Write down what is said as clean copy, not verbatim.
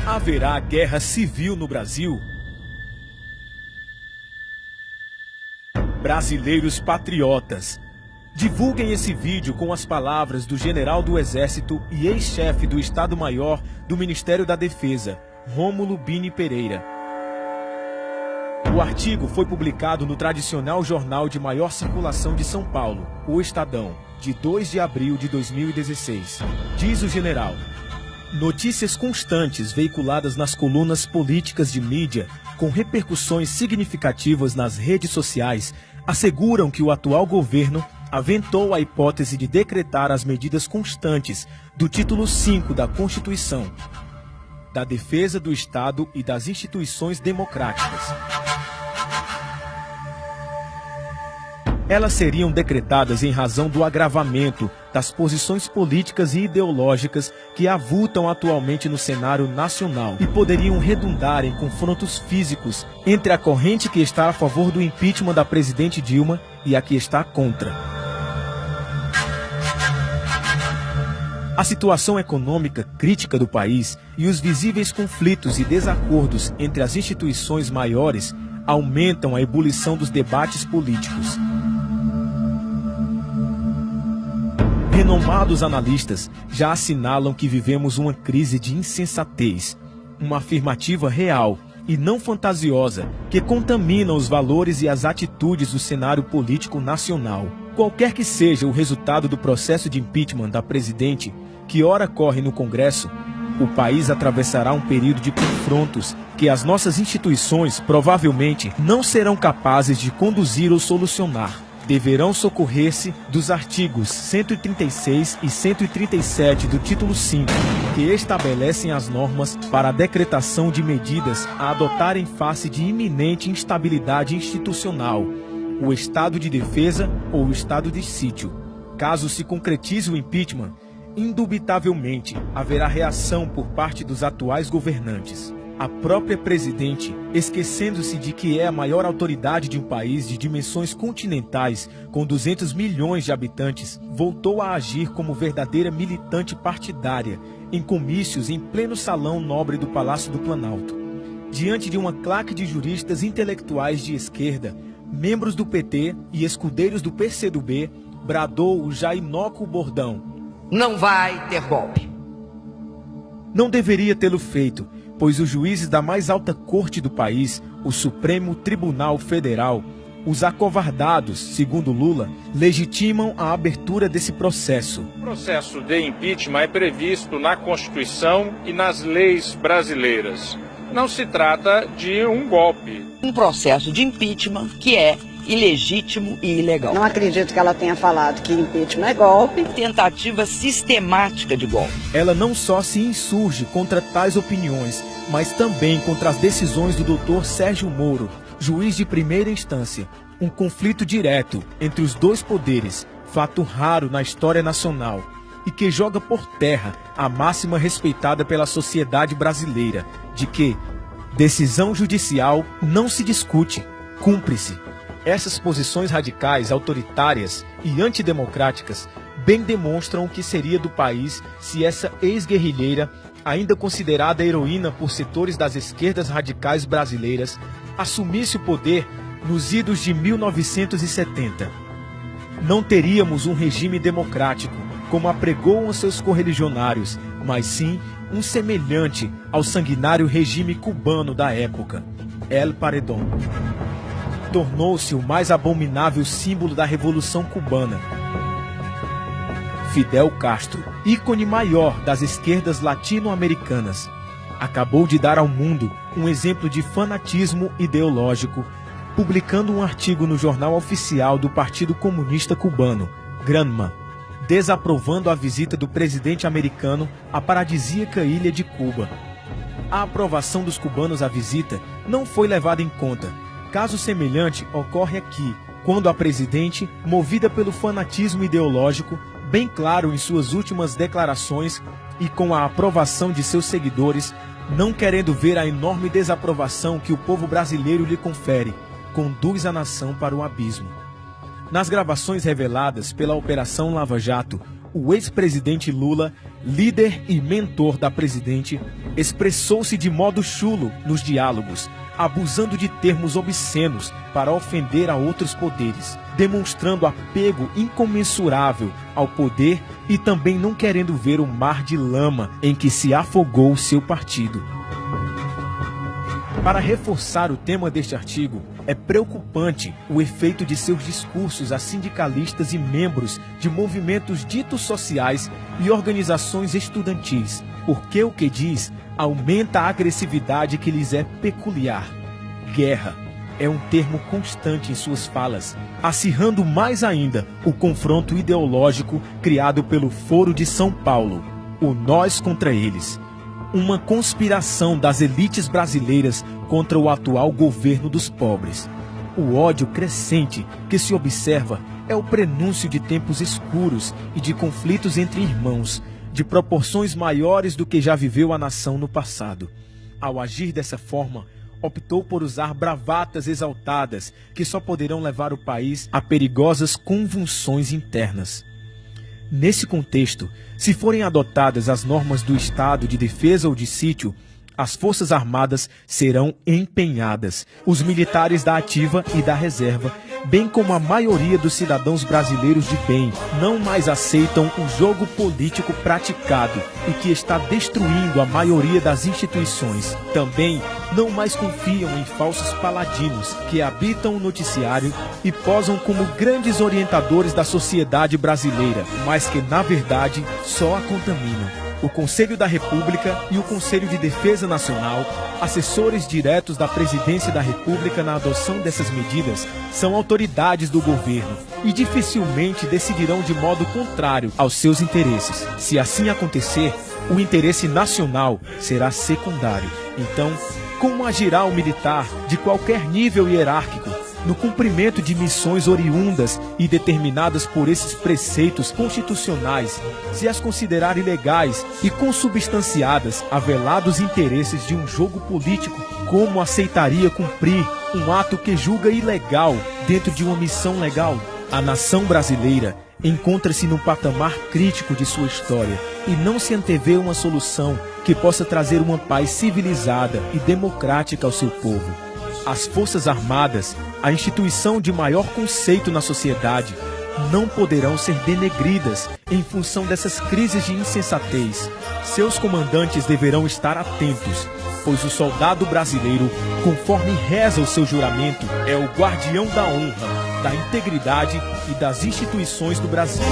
Haverá guerra civil no Brasil? Brasileiros patriotas, divulguem esse vídeo com as palavras do general do Exército e ex-chefe do Estado-Maior do Ministério da Defesa, Rômulo Bini Pereira. O artigo foi publicado no tradicional jornal de maior circulação de São Paulo, o Estadão, de 2 de abril de 2016. Diz o general: notícias constantes veiculadas nas colunas políticas de mídia, com repercussões significativas nas redes sociais, asseguram que o atual governo aventou a hipótese de decretar as medidas constantes do título 5 da Constituição, da defesa do Estado e das instituições democráticas. Elas seriam decretadas em razão do agravamento das posições políticas e ideológicas que avultam atualmente no cenário nacional e poderiam redundar em confrontos físicos entre a corrente que está a favor do impeachment da presidente Dilma e a que está contra. A situação econômica crítica do país e os visíveis conflitos e desacordos entre as instituições maiores aumentam a ebulição dos debates políticos. Renomados analistas já assinalam que vivemos uma crise de insensatez, uma afirmativa real e não fantasiosa que contamina os valores e as atitudes do cenário político nacional. Qualquer que seja o resultado do processo de impeachment da presidente, que ora corre no Congresso, o país atravessará um período de confrontos que as nossas instituições provavelmente não serão capazes de conduzir ou solucionar. Deverão socorrer-se dos artigos 136 e 137 do título 5, que estabelecem as normas para a decretação de medidas a adotar em face de iminente instabilidade institucional, o estado de defesa ou o estado de sítio. Caso se concretize o impeachment, indubitavelmente haverá reação por parte dos atuais governantes. A própria presidente, esquecendo-se de que é a maior autoridade de um país de dimensões continentais, com 200 milhões de habitantes, voltou a agir como verdadeira militante partidária, em comícios em pleno salão nobre do Palácio do Planalto. Diante de uma claque de juristas intelectuais de esquerda, membros do PT e escudeiros do PCdoB, bradou o já inócuo bordão: não vai ter golpe. Não deveria tê-lo feito, pois os juízes da mais alta corte do país, o Supremo Tribunal Federal, os acovardados, segundo Lula, legitimam a abertura desse processo. O processo de impeachment é previsto na Constituição e nas leis brasileiras. Não se trata de um golpe. Um processo de impeachment que é ilegítimo e ilegal. Não acredito que ela tenha falado que impeachment é golpe. Tentativa sistemática de golpe. Ela não só se insurge contra tais opiniões, mas também contra as decisões do Dr. Sérgio Moro, juiz de primeira instância. Um conflito direto entre os dois poderes, fato raro na história nacional, e que joga por terra a máxima respeitada pela sociedade brasileira, de que decisão judicial não se discute, cumpre-se. Essas posições radicais, autoritárias e antidemocráticas bem demonstram o que seria do país se essa ex-guerrilheira, ainda considerada heroína por setores das esquerdas radicais brasileiras, assumisse o poder nos idos de 1970. Não teríamos um regime democrático, como apregoam os seus correligionários, mas sim um semelhante ao sanguinário regime cubano da época, El Paredón. Tornou-se o mais abominável símbolo da Revolução Cubana. Fidel Castro, ícone maior das esquerdas latino-americanas, acabou de dar ao mundo um exemplo de fanatismo ideológico, publicando um artigo no jornal oficial do Partido Comunista Cubano, Granma, desaprovando a visita do presidente americano à paradisíaca ilha de Cuba. A aprovação dos cubanos à visita não foi levada em conta. Caso semelhante ocorre aqui, quando a presidente, movida pelo fanatismo ideológico, bem claro em suas últimas declarações e com a aprovação de seus seguidores, não querendo ver a enorme desaprovação que o povo brasileiro lhe confere, conduz a nação para o abismo. Nas gravações reveladas pela Operação Lava Jato, o ex-presidente Lula, líder e mentor da presidente, expressou-se de modo chulo nos diálogos, abusando de termos obscenos para ofender a outros poderes, demonstrando apego incomensurável ao poder e também não querendo ver o mar de lama em que se afogou seu partido. Para reforçar o tema deste artigo, é preocupante o efeito de seus discursos a sindicalistas e membros de movimentos ditos sociais e organizações estudantis, porque o que diz aumenta a agressividade que lhes é peculiar. Guerra é um termo constante em suas falas, acirrando mais ainda o confronto ideológico criado pelo Foro de São Paulo, o nós contra eles. Uma conspiração das elites brasileiras contra o atual governo dos pobres. O ódio crescente que se observa é o prenúncio de tempos escuros e de conflitos entre irmãos, de proporções maiores do que já viveu a nação no passado. Ao agir dessa forma, optou por usar bravatas exaltadas que só poderão levar o país a perigosas convulsões internas. Nesse contexto, se forem adotadas as normas do estado de defesa ou de sítio, as Forças Armadas serão empenhadas. Os militares da ativa e da reserva, bem como a maioria dos cidadãos brasileiros de bem, não mais aceitam o jogo político praticado e que está destruindo a maioria das instituições. Também não mais confiam em falsos paladinos que habitam o noticiário e posam como grandes orientadores da sociedade brasileira, mas que, na verdade, só a contaminam. O Conselho da República e o Conselho de Defesa Nacional, assessores diretos da Presidência da República na adoção dessas medidas, são autoridades do governo e dificilmente decidirão de modo contrário aos seus interesses. Se assim acontecer, o interesse nacional será secundário. Então, como agirá o militar de qualquer nível hierárquico no cumprimento de missões oriundas e determinadas por esses preceitos constitucionais, se as considerar ilegais e consubstanciadas a velados interesses de um jogo político? Como aceitaria cumprir um ato que julga ilegal dentro de uma missão legal? A nação brasileira encontra-se num patamar crítico de sua história e não se antevê uma solução que possa trazer uma paz civilizada e democrática ao seu povo. As Forças Armadas, a instituição de maior conceito na sociedade, não poderão ser denegridas em função dessas crises de insensatez. Seus comandantes deverão estar atentos, pois o soldado brasileiro, conforme reza o seu juramento, é o guardião da honra, da integridade e das instituições do Brasil.